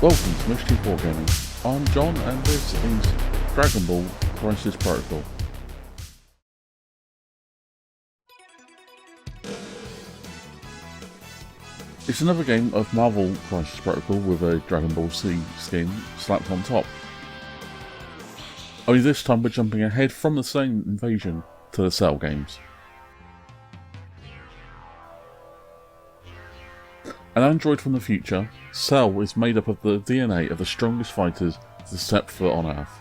Welcome to Mystery Wargaming. I'm John and this is Dragon Ball Crisis Protocol. It's another game of Marvel Crisis Protocol with a Dragon Ball Z skin slapped on top. Only this time we're jumping ahead from the same invasion to the Cell games. An android from the future, Cell is made up of the DNA of the strongest fighters to step foot on Earth.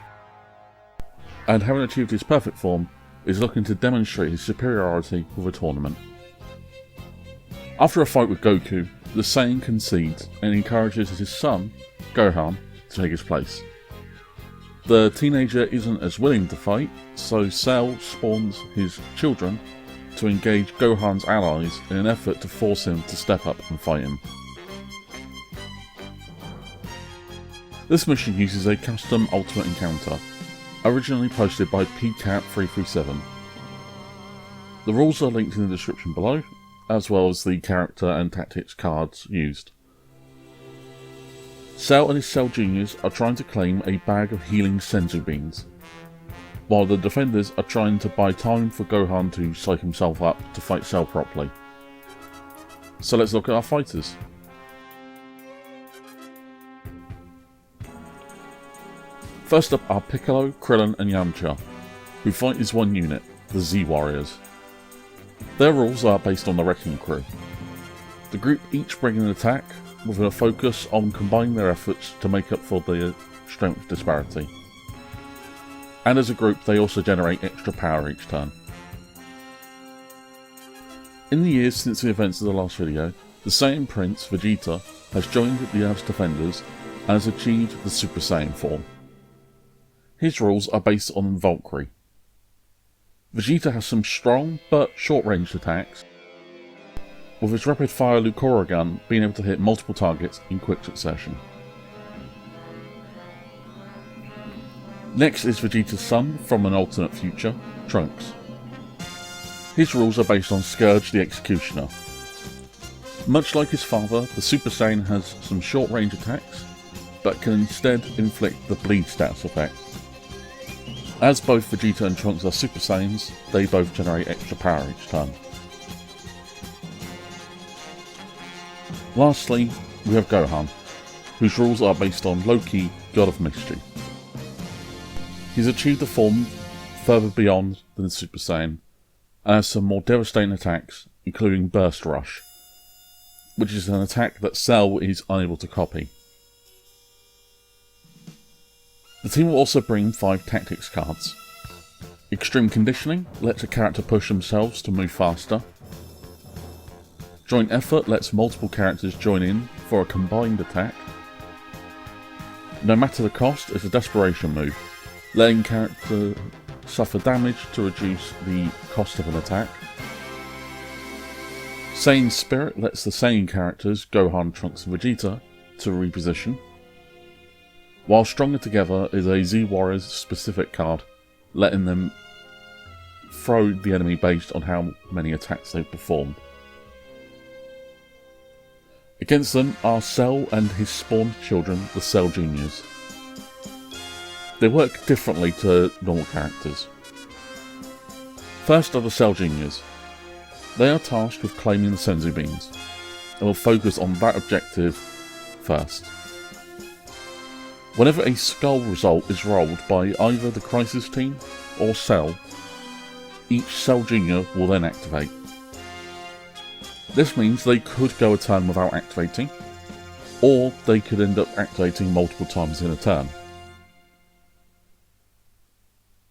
And having achieved his perfect form, is looking to demonstrate his superiority with a tournament. After a fight with Goku, the Saiyan concedes and encourages his son, Gohan, to take his place. The teenager isn't as willing to fight, so Cell spawns his children to engage Gohan's allies in an effort to force him to step up and fight him. This mission uses a custom ultimate encounter, originally posted by PCAT337. The rules are linked in the description below, as well as the character and tactics cards used. Cell and his Cell Juniors are trying to claim a bag of healing senzu beans, while the defenders are trying to buy time for Gohan to psych himself up to fight Cell properly. So let's look at our fighters. First up are Piccolo, Krillin and Yamcha, who fight as one unit, the Z Warriors. Their rules are based on the Wrecking Crew. The group each bring an attack, with a focus on combining their efforts to make up for the strength disparity. And as a group they also generate extra power each turn. In the years since the events of the last video, the Saiyan Prince, Vegeta, has joined the Earth's defenders and has achieved the Super Saiyan form. His rules are based on Valkyrie. Vegeta has some strong but short-ranged attacks, with his rapid-fire Lucora gun being able to hit multiple targets in quick succession. Next is Vegeta's son from an alternate future, Trunks. His rules are based on Scourge the Executioner. Much like his father, the Super Saiyan has some short-range attacks, but can instead inflict the bleed status effect. As both Vegeta and Trunks are Super Saiyans, they both generate extra power each turn. Lastly, we have Gohan, whose rules are based on Loki, God of Mischief. He's achieved a form further beyond than Super Saiyan, and has some more devastating attacks, including Burst Rush, which is an attack that Cell is unable to copy. The team will also bring 5 tactics cards. Extreme Conditioning lets a character push themselves to move faster. Joint Effort lets multiple characters join in for a combined attack. No Matter the Cost is a desperation move, letting characters suffer damage to reduce the cost of an attack. Saiyan Spirit lets the Saiyan characters, Gohan, Trunks and Vegeta, to reposition. While Stronger Together is a Z Warriors specific card, letting them throw the enemy based on how many attacks they've performed. Against them are Cell and his spawned children, the Cell Juniors. They work differently to normal characters. First are the Cell Juniors. They are tasked with claiming the senzu beans, and will focus on that objective first. Whenever a skull result is rolled by either the Crisis team or Cell, each Cell Junior will then activate. This means they could go a turn without activating, or they could end up activating multiple times in a turn.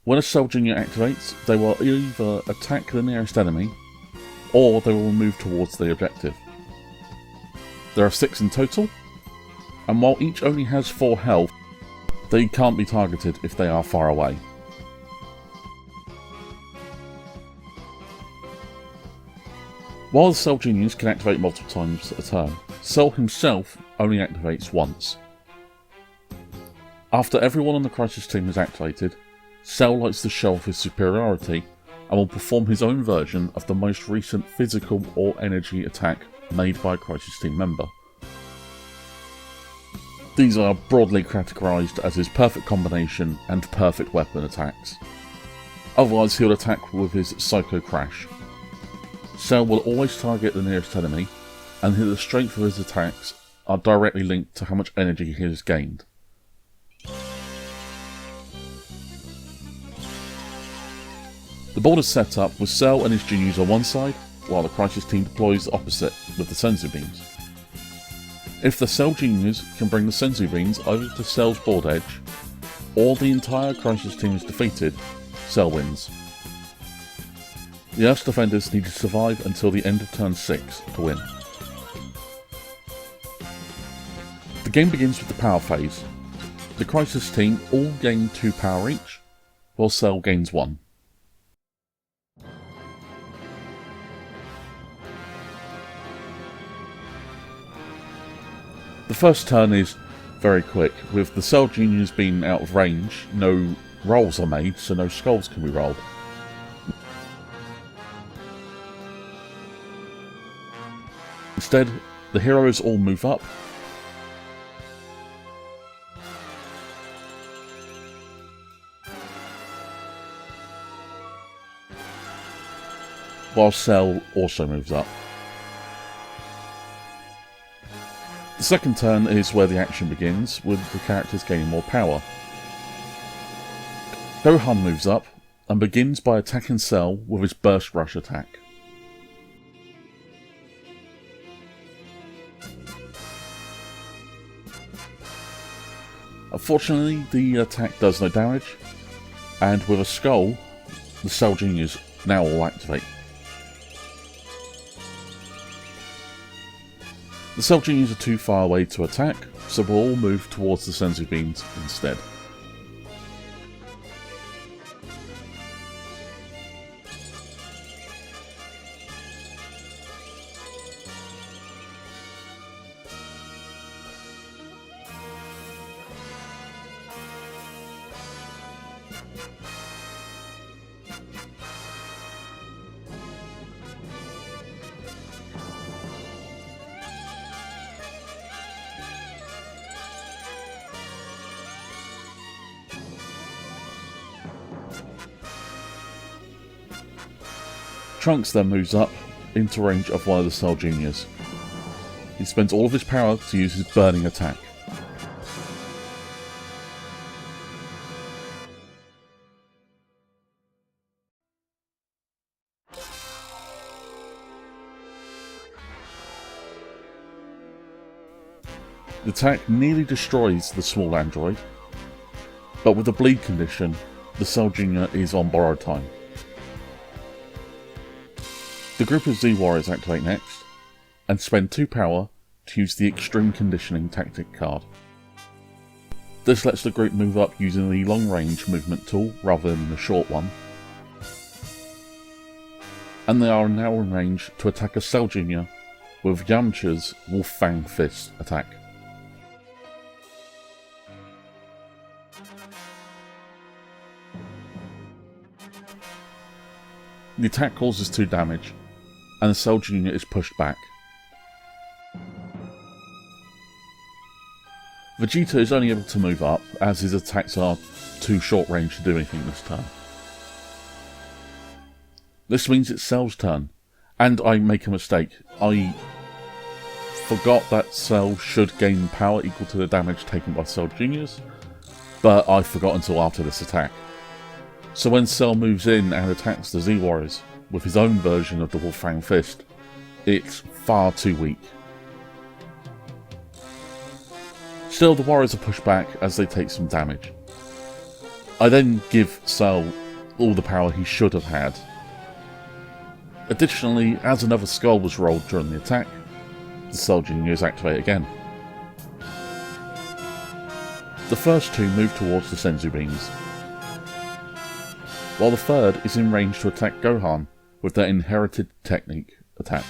When a Cell Junior activates, they will either attack the nearest enemy, or they will move towards the objective. There are 6 in total, and while each only has 4 health, they can't be targeted if they are far away. While the Cell Juniors can activate multiple times at a turn, Cell himself only activates once. After everyone on the Crisis team is activated, Cell likes to show off his superiority and will perform his own version of the most recent physical or energy attack made by a Crisis team member. These are broadly categorised as his perfect combination and perfect weapon attacks. Otherwise he'll attack with his Psycho Crash. Cell will always target the nearest enemy, and the strength of his attacks are directly linked to how much energy he has gained. The board is set up with Cell and his juniors on one side, while the Crisis team deploys opposite with the Senzu beams. If the Cell juniors can bring the Senzu beams over to Cell's board edge, or the entire Crisis team is defeated, Cell wins. The Earth's defenders need to survive until the end of turn 6 to win. The game begins with the power phase. The Crisis team all gain 2 power each, while Cell gains 1. The first turn is very quick, with the Cell juniors being out of range. No rolls are made, so no skulls can be rolled. Instead, the heroes all move up, while Cell also moves up. The second turn is where the action begins, with the characters gaining more power. Gohan moves up and begins by attacking Cell with his Burst Rush attack. Unfortunately, the attack does no damage, and with a skull, the Cell juniors now all activate. The Cell juniors are too far away to attack, so we'll all move towards the Senzu beams instead. Trunks then moves up into range of one of the Cell juniors. He spends all of his power to use his burning attack. The attack nearly destroys the small android, but with the bleed condition, the Cell Junior is on borrowed time. The group of Z-Warriors activate next, and spend 2 power to use the Extreme Conditioning Tactic card. This lets the group move up using the long range movement tool rather than the short one, and they are now in range to attack a Cell Junior with Yamcha's Wolf Fang Fist attack. The attack causes 2 damage, and the Cell Junior is pushed back. Vegeta is only able to move up, as his attacks are too short range to do anything this turn. This means it's Cell's turn, and I make a mistake. I forgot that Cell should gain power equal to the damage taken by Cell Juniors, but I forgot until after this attack. So when Cell moves in and attacks the Z-Warriors with his own version of the Wolf Fang Fist, it's far too weak. Still, the Warriors are pushed back as they take some damage. I then give Cell all the power he should have had. Additionally, as another skull was rolled during the attack, the Cell Juniors activate again. The first 2 move towards the Senzu beams, while the third is in range to attack Gohan with their inherited technique attack.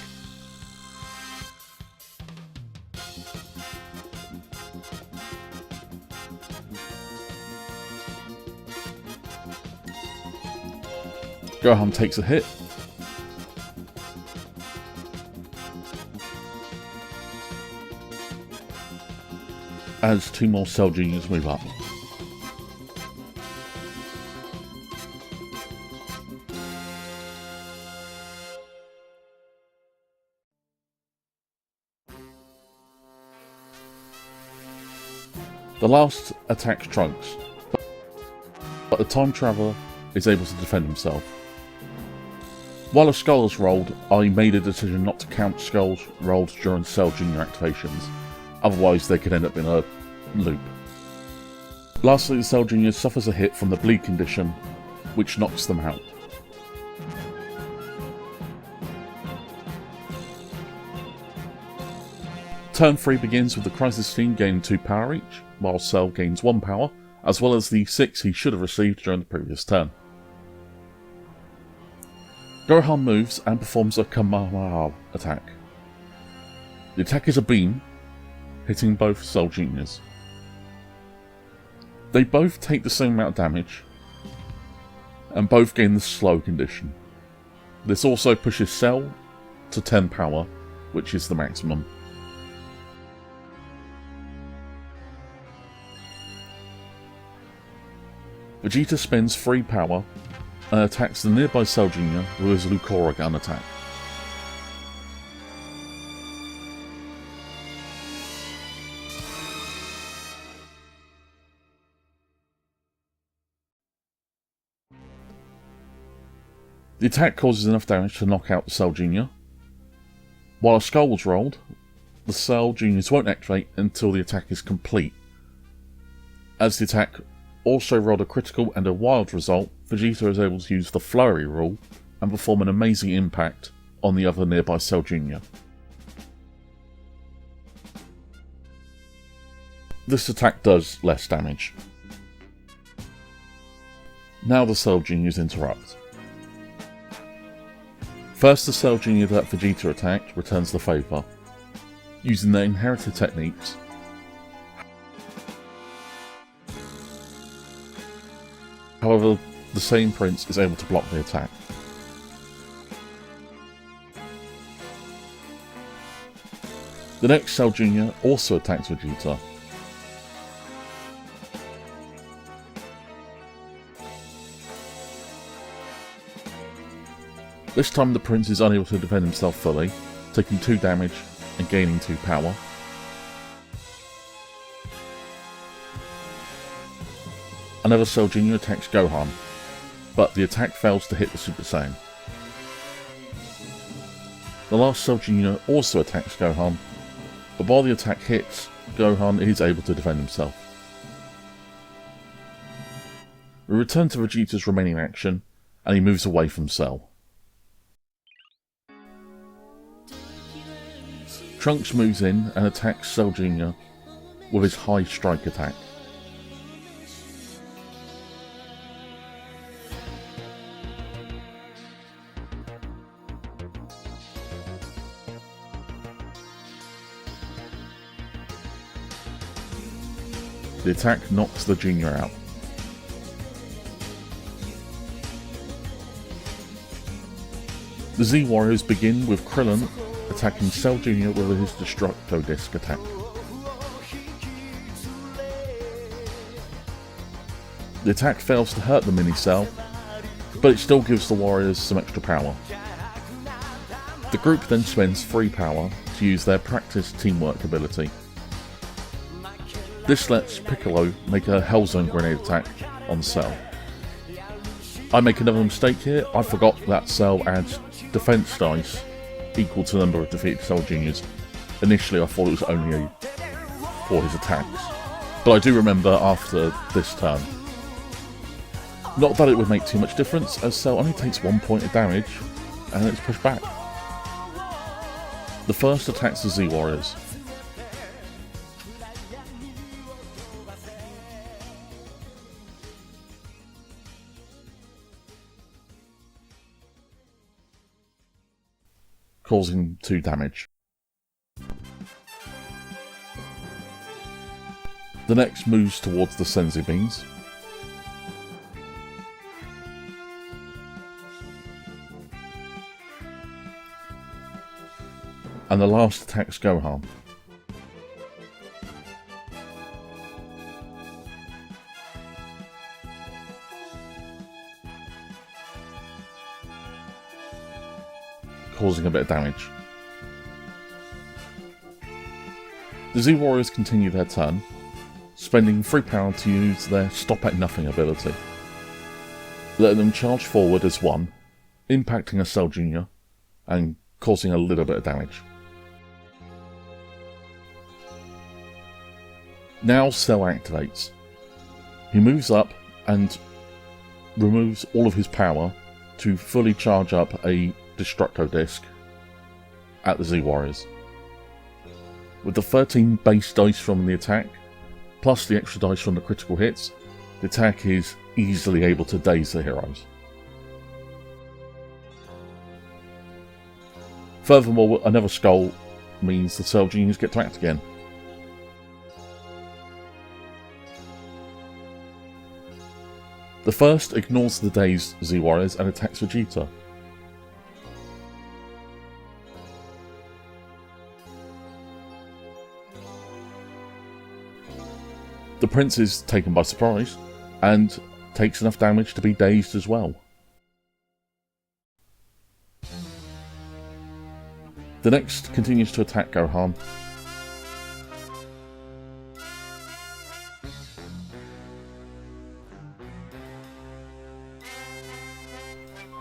Gohan takes a hit, as 2 more Cell Juniors move up. The last attacks Trunks, but the Time Traveler is able to defend himself. While a skull is rolled, I made a decision not to count skulls rolled during Cell Junior activations, otherwise they could end up in a loop. Lastly, the Cell Junior suffers a hit from the bleed condition, which knocks them out. Turn 3 begins with the Crisis team gaining 2 power each, while Cell gains 1 power, as well as the 6 he should have received during the previous turn. Gohan moves and performs a Kamehameha attack. The attack is a beam, hitting both Cell Juniors. They both take the same amount of damage, and both gain the slow condition. This also pushes Cell to 10 power, which is the maximum. Vegeta spends 3 power and attacks the nearby Cell Junior with his Lucora gun attack. The attack causes enough damage to knock out the Cell Junior. While a skull was rolled, the Cell Juniors won't activate until the attack is complete. As the attack also rolled a critical and a wild result, Vegeta is able to use the Flurry rule and perform an amazing impact on the other nearby Cell Junior. This attack does less damage. Now the Cell Juniors interrupt. First, the Cell Junior that Vegeta attacked returns the favour, using their inherited techniques. However, the Saiyan Prince is able to block the attack. The next Cell Junior also attacks Vegeta. This time the Prince is unable to defend himself fully, taking 2 damage and gaining 2 power. Another Cell Junior attacks Gohan, but the attack fails to hit the Super Saiyan. The last Cell Junior also attacks Gohan, but while the attack hits, Gohan is able to defend himself. We return to Vegeta's remaining action, and he moves away from Cell. Trunks moves in and attacks Cell Junior with his high strike attack. The attack knocks the Junior out. The Z Warriors begin with Krillin attacking Cell Junior with his Destructo Disc attack. The attack fails to hurt the Mini Cell, but it still gives the Warriors some extra power. The group then spends 3 power to use their practice teamwork ability. This lets Piccolo make a Hellzone grenade attack on Cell. I make another mistake here. I forgot that Cell adds defense dice equal to the number of defeated Cell Juniors. Initially I thought it was only for his attacks, but I do remember after this turn. Not that it would make too much difference, as Cell only takes 1 point of damage and it's pushed back. The first attacks the Z Warriors. Causing 2 damage. The next moves towards the Senzu Beans. And the last attacks Gohan. causing a bit of damage. The Z Warriors continue their turn, spending 3 power to use their Stop at Nothing ability, letting them charge forward as one, impacting a Cell Jr. and causing a little bit of damage. Now Cell activates. He moves up and removes all of his power to fully charge up a Destructo Disc at the Z Warriors. With the 13 base dice from the attack, plus the extra dice from the critical hits, the attack is easily able to daze the heroes. Furthermore, another skull means the Cell Genius get to act again. The first ignores the dazed Z Warriors and attacks Vegeta. The Prince is taken by surprise and takes enough damage to be dazed as well. The next continues to attack Gohan.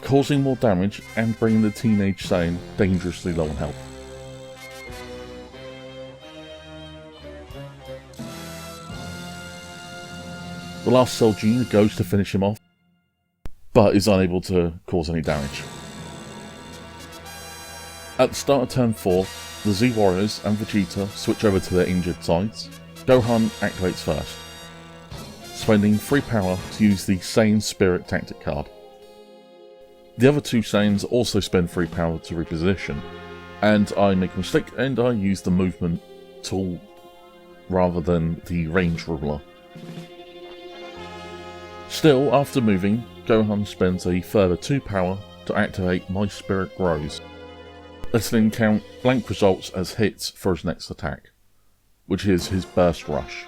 Causing more damage and bringing the teenage Saiyan dangerously low on health. The last Cell Jr. goes to finish him off, but is unable to cause any damage. At the start of turn 4, the Z Warriors and Vegeta switch over to their injured sides. Gohan activates first, spending 3 power to use the Saiyan Spirit Tactic card. The other 2 Saiyans also spend 3 power to reposition, and I make a mistake and I use the movement tool rather than the range ruler. Still, after moving, Gohan spends a further 2 power to activate My Spirit Grows, letting him count blank results as hits for his next attack, which is his Burst Rush.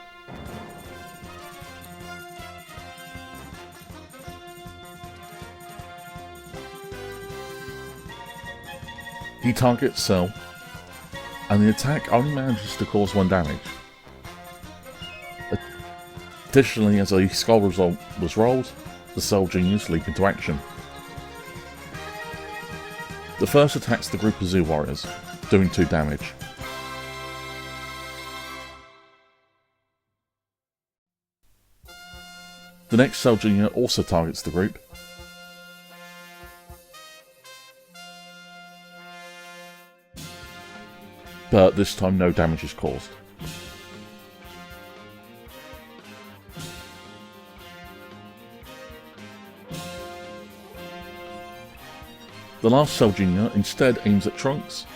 He targets Cell, and the attack only manages to cause 1 damage. Additionally, as a skull result was rolled, the Cell Genius leap into action. The first attacks the group of Z Warriors, doing 2 damage. The next Cell Jr. also targets the group, but this time no damage is caused. The last Cell Jr. instead aims at Trunks,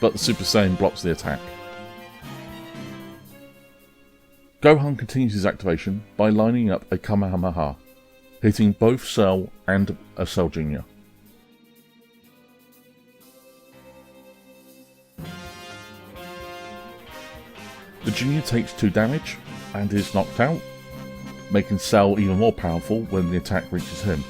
but the Super Saiyan blocks the attack. Gohan continues his activation by lining up a Kamehameha, hitting both Cell and a Cell Jr. The Junior takes 2 damage and is knocked out, making Cell even more powerful when the attack reaches him.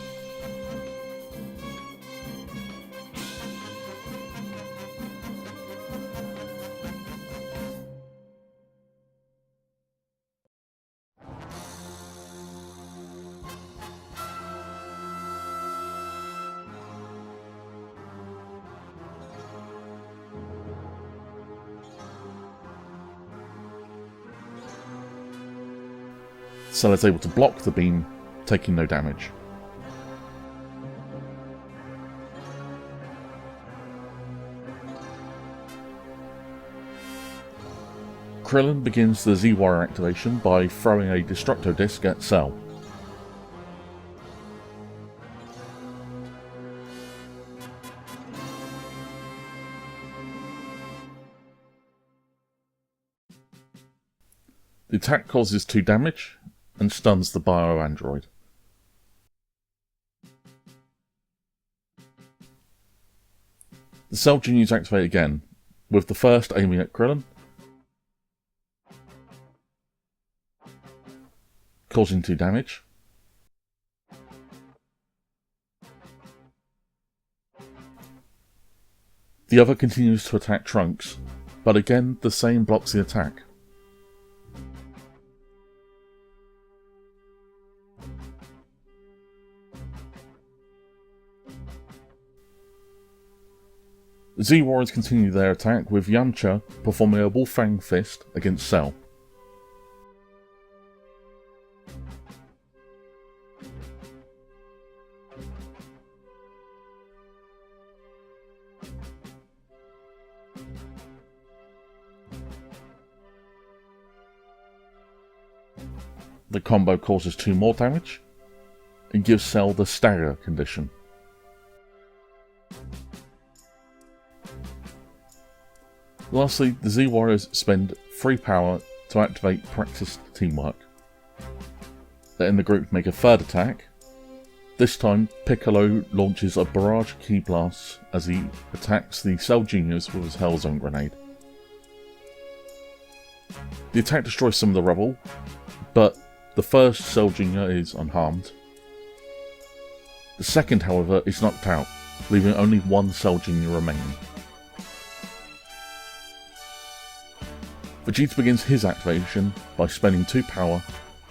Cell is able to block the beam, taking no damage. Krillin begins the Z-Warrior activation by throwing a Destructo Disc at Cell. The attack causes 2 damage and stuns the bio-android. The Cell Juniors activate again, with the first aiming at Krillin, causing 2 damage. The other continues to attack Trunks, but again the Saiyan blocks the attack. The Z-Warriors continue their attack with Yamcha performing a Wolfang Fist against Cell. The combo causes 2 more damage and gives Cell the stagger condition. Lastly, the Z-Warriors spend 3 power to activate practiced teamwork. Letting the group make a third attack. This time, Piccolo launches a barrage of Ki blasts as he attacks the Cell Juniors with his Hellzone grenade. The attack destroys some of the rubble, but the first Cell Junior is unharmed. The second, however, is knocked out, leaving only 1 Cell Junior remaining. Vegeta begins his activation by spending 2 power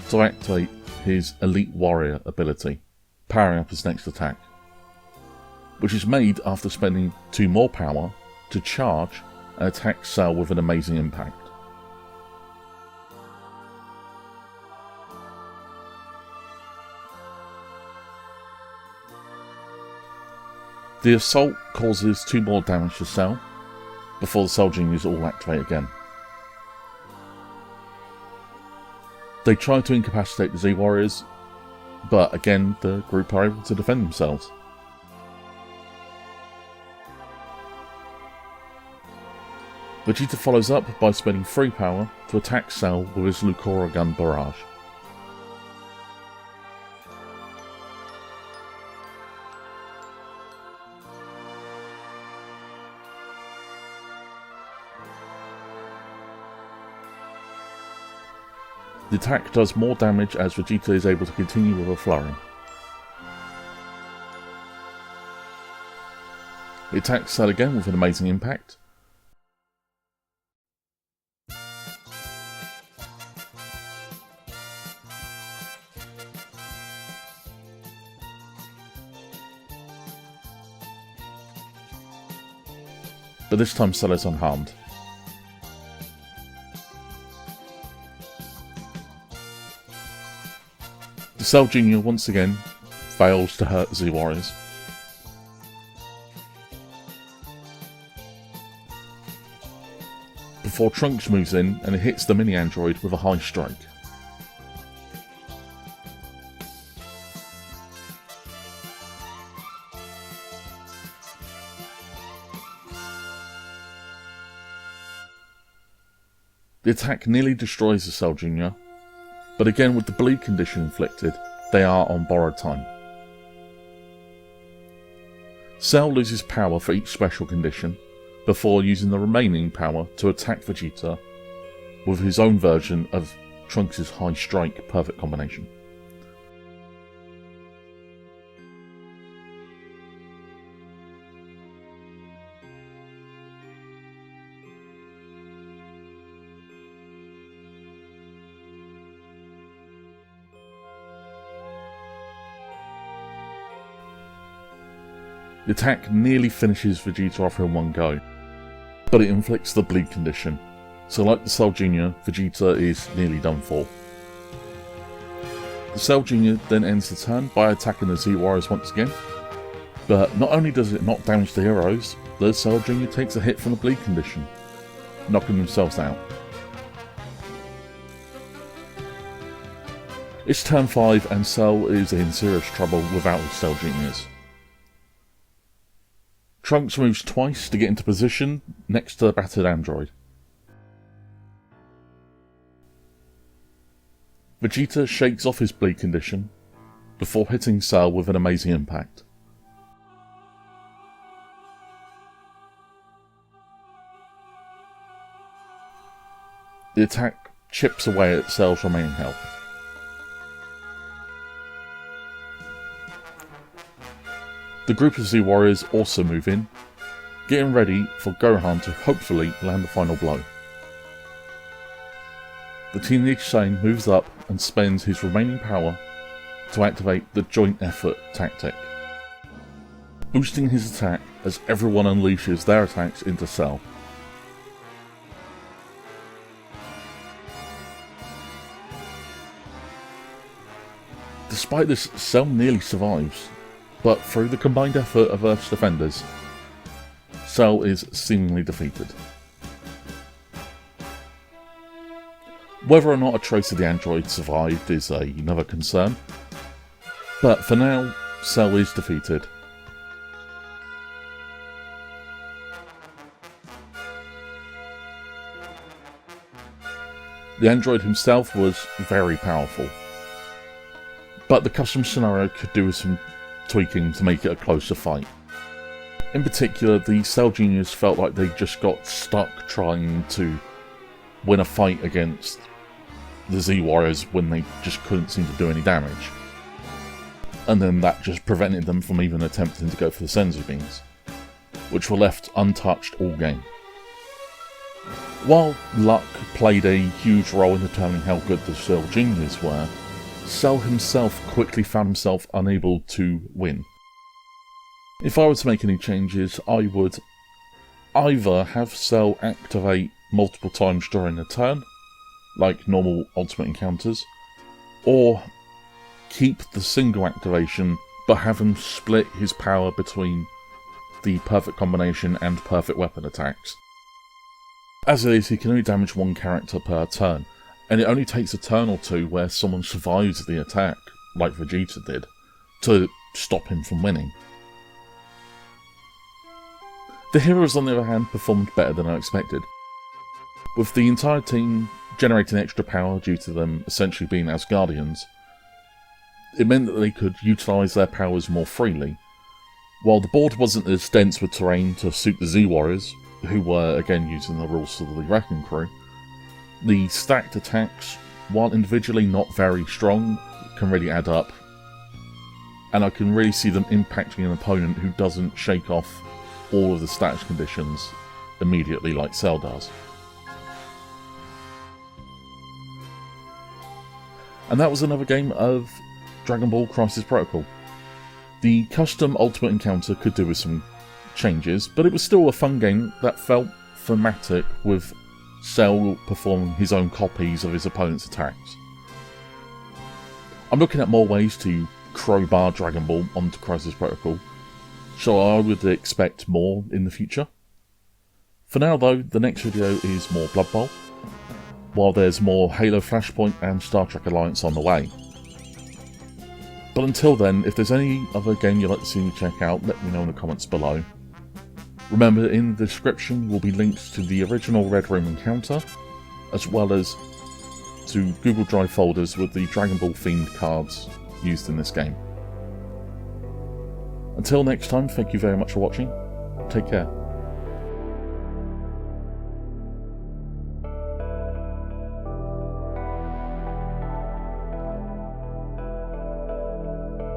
to activate his Elite Warrior ability, powering up his next attack, which is made after spending 2 more power to charge and attack Cell with an amazing impact. The assault causes 2 more damage to Cell, before the Cell Juniors all activate again. They try to incapacitate the Z-Warriors, but again the group are able to defend themselves. Vegeta follows up by spending 3 power to attack Cell with his Lucora Gun barrage. The attack does more damage as Vegeta is able to continue with a flurry. He attacks Cell again with an amazing impact. But this time Cell is unharmed. Cell Jr. once again fails to hurt the Z-Warriors. Before Trunks moves in and it hits the mini-android with a high strike. The attack nearly destroys the Cell Jr., but again with the bleed condition inflicted, they are on borrowed time. Cell loses power for each special condition, before using the remaining power to attack Vegeta with his own version of Trunks' high strike perfect combination. The attack nearly finishes Vegeta off in one go, but it inflicts the bleed condition, so like the Cell Jr., Vegeta is nearly done for. The Cell Jr. then ends the turn by attacking the Z-Warriors once again, but not only does it not damage the heroes, the Cell Jr. takes a hit from the bleed condition, knocking themselves out. It's turn 5 and Cell is in serious trouble without the Cell Juniors. Trunks moves twice to get into position next to the battered android. Vegeta shakes off his bleed condition before hitting Cell with an amazing impact. The attack chips away at Cell's remaining health. The group of Z-Warriors also move in, getting ready for Gohan to hopefully land the final blow. The teenage Saiyan moves up and spends his remaining power to activate the joint effort tactic, boosting his attack as everyone unleashes their attacks into Cell. Despite this, Cell nearly survives, but through the combined effort of Earth's defenders, Cell is seemingly defeated. Whether or not a trace of the android survived is another concern, but for now, Cell is defeated. The android himself was very powerful, but the custom scenario could do with some tweaking to make it a closer fight. In particular, the Cell Juniors felt like they just got stuck trying to win a fight against the Z Warriors when they just couldn't seem to do any damage. And then that just prevented them from even attempting to go for the Senzu Beans, which were left untouched all game. While luck played a huge role in determining how good the Cell Juniors were, Cell himself quickly found himself unable to win. If I were to make any changes, I would either have Cell activate multiple times during a turn, like normal ultimate encounters, or keep the single activation but have him split his power between the perfect combination and perfect weapon attacks. As it is, he can only damage one character per turn, and it only takes a turn or two where someone survives the attack, like Vegeta did, to stop him from winning. The heroes, on the other hand, performed better than I expected, with the entire team generating extra power due to them essentially being Asgardians. It meant that they could utilise their powers more freely. While the board wasn't as dense with terrain to suit the Z Warriors, who were again using the rules of the Wrecking Crew, the stacked attacks, while individually not very strong, can really add up, and I can really see them impacting an opponent who doesn't shake off all of the status conditions immediately like Cell does. And that was another game of Dragon Ball Crisis Protocol. The custom Ultimate Encounter could do with some changes, but it was still a fun game that felt thematic, with Cell performing his own copies of his opponent's attacks. I'm looking at more ways to crowbar Dragon Ball onto Crisis Protocol, so I would expect more in the future. For now though, the next video is more Blood Bowl, while there's more Halo Flashpoint and Star Trek Alliance on the way. But until then, if there's any other game you'd like to see me check out, let me know in the comments below. Remember, in the description will be links to the original Red Room encounter, as well as to Google Drive folders with the Dragon Ball themed cards used in this game. Until next time, thank you very much for watching. Take care.